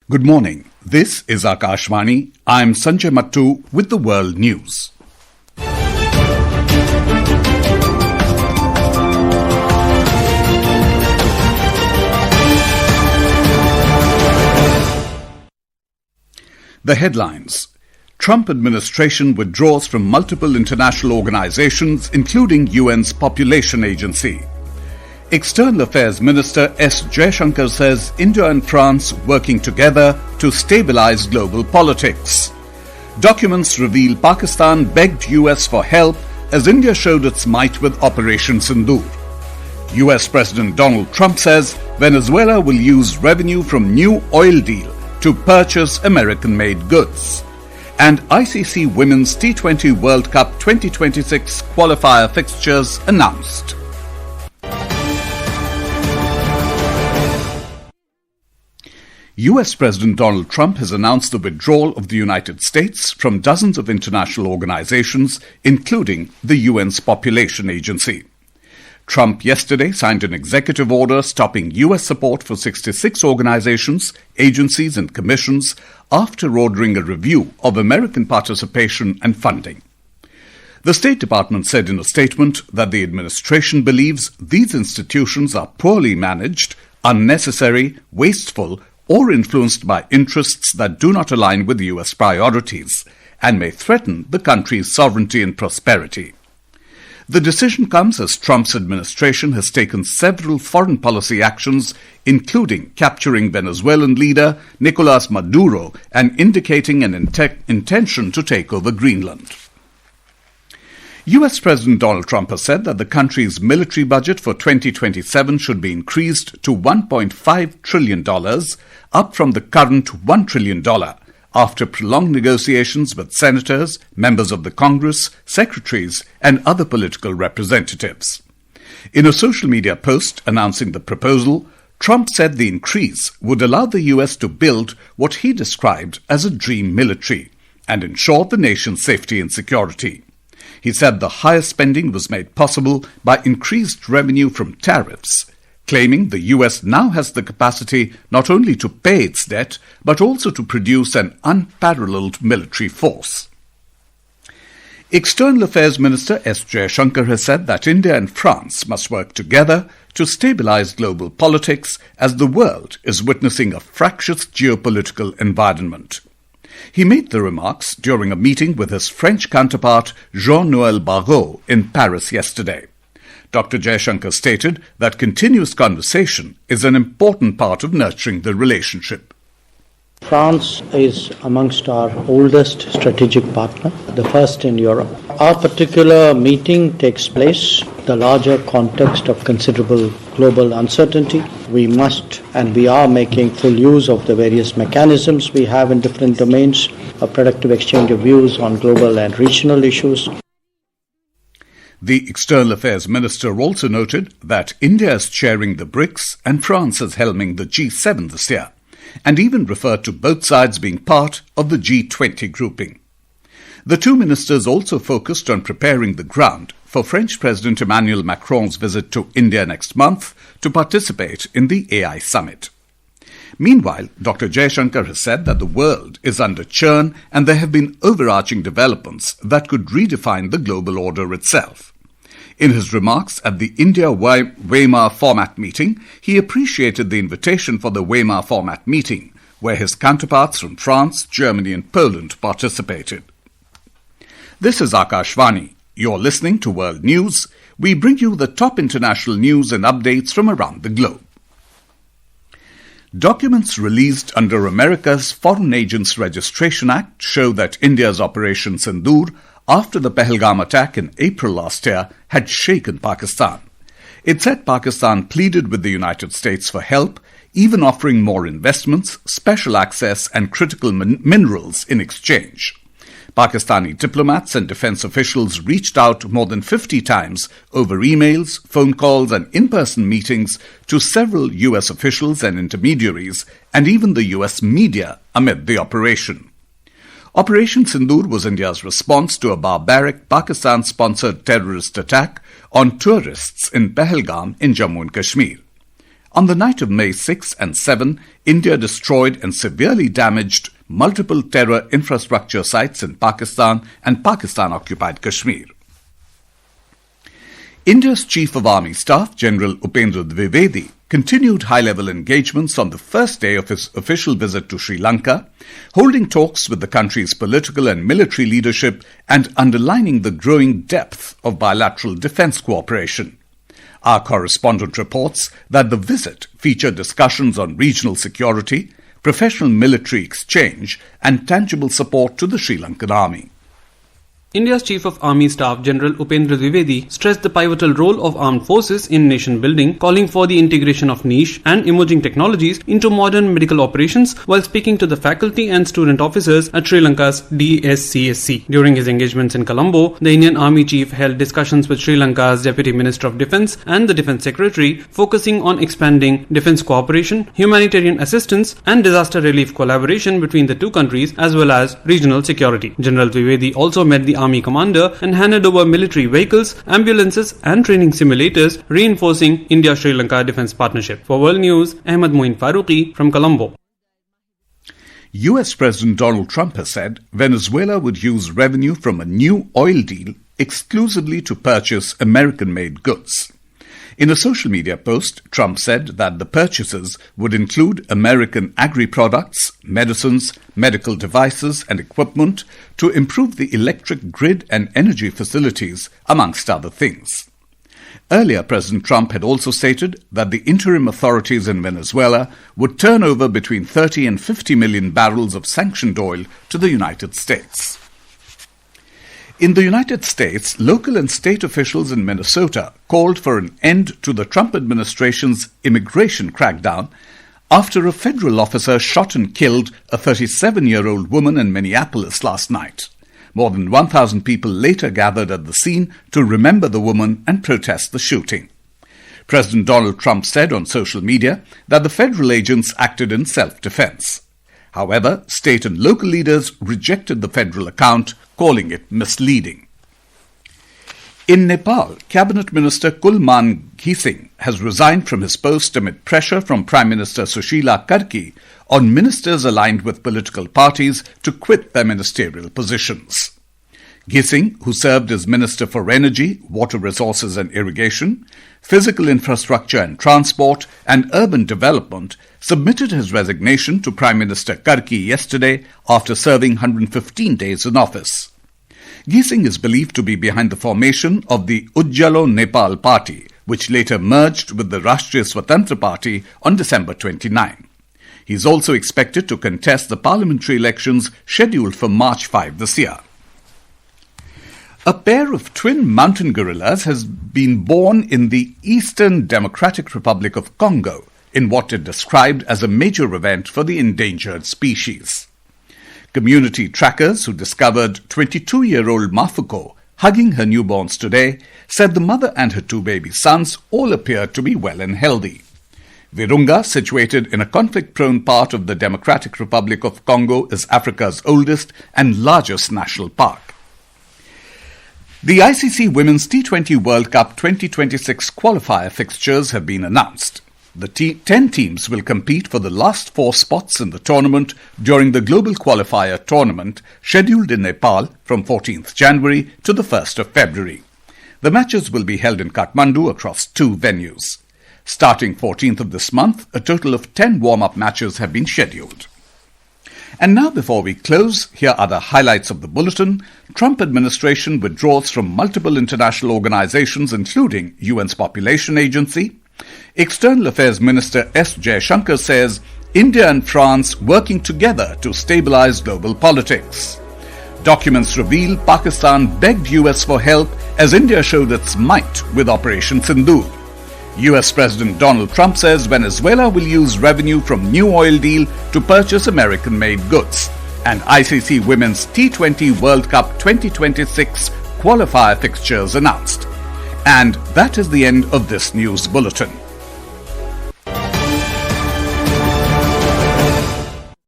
Good morning. This is Akashvani. I'm Sanjay Mattu with the World News. The headlines. Trump administration withdraws from multiple international organizations, including UN's Population Agency. External Affairs Minister S. Jaishankar says India and France working together to stabilize global politics. Documents reveal Pakistan begged US for help as India showed its might with Operation Sindoor. US President Donald Trump says Venezuela will use revenue from new oil deal to purchase American-made goods. And ICC Women's T20 World Cup 2026 qualifier fixtures announced. US President Donald Trump has announced the withdrawal of the United States from dozens of international organizations, including the UN's Population Agency. Trump yesterday signed an executive order stopping US support for 66 organizations, agencies and commissions after ordering a review of American participation and funding. The State Department said in a statement that the administration believes these institutions are poorly managed, unnecessary, wasteful, or influenced by interests that do not align with US priorities and may threaten the country's sovereignty and prosperity. The decision comes as Trump's administration has taken several foreign policy actions, including capturing Venezuelan leader Nicolas Maduro and indicating an intention to take over Greenland. US President Donald Trump has said that the country's military budget for 2027 should be increased to $1.5 trillion, up from the current $1 trillion, after prolonged negotiations with senators, members of the Congress, secretaries, and other political representatives. In a social media post announcing the proposal, Trump said the increase would allow the US to build what he described as a dream military and ensure the nation's safety and security. He said the higher spending was made possible by increased revenue from tariffs, claiming the US now has the capacity not only to pay its debt, but also to produce an unparalleled military force. External Affairs Minister S. Jaishankar has said that India and France must work together to stabilize global politics as the world is witnessing a fractious geopolitical environment. He made the remarks during a meeting with his French counterpart Jean-Noël Barrot in Paris yesterday. Dr. Jaishankar stated that continuous conversation is an important part of nurturing the relationship. France is amongst our oldest strategic partner, the first in Europe. Our particular meeting takes place in the larger context of considerable global uncertainty. We must and we are making full use of the various mechanisms we have in different domains, a productive exchange of views on global and regional issues. The External Affairs Minister also noted that India is chairing the BRICS and France is helming the G7 this year, and even referred to both sides being part of the G20 grouping. The two ministers also focused on preparing the ground for French President Emmanuel Macron's visit to India next month to participate in the AI summit. Meanwhile, Dr. Jaishankar has said that the world is under churn and there have been overarching developments that could redefine the global order itself. In his remarks at the India-Weimar format meeting, he appreciated the invitation for the Weimar format meeting, where his counterparts from France, Germany and Poland participated. This is Akashvani. You're listening to World News. We bring you the top international news and updates from around the globe. Documents released under America's Foreign Agents Registration Act show that India's Operation Sindoor, after the Pahalgam attack in April last year, had shaken Pakistan. It said Pakistan pleaded with the United States for help, even offering more investments, special access and critical minerals in exchange. Pakistani diplomats and defense officials reached out more than 50 times over emails, phone calls and in-person meetings to several US officials and intermediaries, and even the US media amid the operation. Operation Sindoor was India's response to a barbaric Pakistan-sponsored terrorist attack on tourists in Pahalgam in Jammu and Kashmir. On the night of May 6 and 7, India destroyed and severely damaged multiple terror infrastructure sites in Pakistan and Pakistan-occupied Kashmir. India's Chief of Army Staff, General Upendra Dwivedi, continued high-level engagements on the first day of his official visit to Sri Lanka, holding talks with the country's political and military leadership and underlining the growing depth of bilateral defence cooperation. Our correspondent reports that the visit featured discussions on regional security, professional military exchange and tangible support to the Sri Lankan army. India's Chief of Army Staff General Upendra Dwivedi stressed the pivotal role of armed forces in nation building, calling for the integration of niche and emerging technologies into modern medical operations while speaking to the faculty and student officers at Sri Lanka's DSCSC. During his engagements in Colombo, the Indian Army Chief held discussions with Sri Lanka's Deputy Minister of Defence and the Defence Secretary, focusing on expanding defence cooperation, humanitarian assistance and disaster relief collaboration between the two countries as well as regional security. General Dwivedi also met the Army Commander and handed over military vehicles, ambulances and training simulators, reinforcing India-Sri Lanka defence partnership. For World News, Ahmed Moin Faruqi from Colombo. US President Donald Trump has said Venezuela would use revenue from a new oil deal exclusively to purchase American-made goods. In a social media post, Trump said that the purchases would include American agri-products, medicines, medical devices and equipment to improve the electric grid and energy facilities, amongst other things. Earlier, President Trump had also stated that the interim authorities in Venezuela would turn over between 30 and 50 million barrels of sanctioned oil to the United States. In the United States, local and state officials in Minnesota called for an end to the Trump administration's immigration crackdown after a federal officer shot and killed a 37-year-old woman in Minneapolis last night. More than 1,000 people later gathered at the scene to remember the woman and protest the shooting. President Donald Trump said on social media that the federal agents acted in self-defense. However, state and local leaders rejected the federal account, calling it misleading. In Nepal, Cabinet Minister Kulman Ghising has resigned from his post amid pressure from Prime Minister Sushila Karki on ministers aligned with political parties to quit their ministerial positions. Ghising, who served as Minister for Energy, Water Resources and Irrigation, Physical Infrastructure and Transport, and Urban Development, submitted his resignation to Prime Minister Karki yesterday after serving 115 days in office. Ghising is believed to be behind the formation of the Ujjalo Nepal Party, which later merged with the Rashtriya Swatantra Party on December 29. He is also expected to contest the parliamentary elections scheduled for March 5 this year. A pair of twin mountain gorillas has been born in the Eastern Democratic Republic of Congo in what it described as a major event for the endangered species. Community trackers who discovered 22-year-old Mafuko hugging her newborns today said the mother and her two baby sons all appeared to be well and healthy. Virunga, situated in a conflict-prone part of the Democratic Republic of Congo, is Africa's oldest and largest national park. The ICC Women's T20 World Cup 2026 qualifier fixtures have been announced. The 10 teams will compete for the last 4 spots in the tournament during the Global Qualifier Tournament scheduled in Nepal from 14th January to the 1st of February. The matches will be held in Kathmandu across 2 venues. Starting 14th of this month, a total of 10 warm-up matches have been scheduled. And now, before we close, here are the highlights of the bulletin. Trump administration withdraws from multiple international organizations, including UN's Population Agency. External Affairs Minister S. Jaishankar says India and France working together to stabilize global politics. Documents reveal Pakistan begged US for help as India showed its might with Operation Sindoor. US President Donald Trump says Venezuela will use revenue from new oil deal to purchase American-made goods. And ICC Women's T20 World Cup 2026 qualifier fixtures announced. And that is the end of this news bulletin.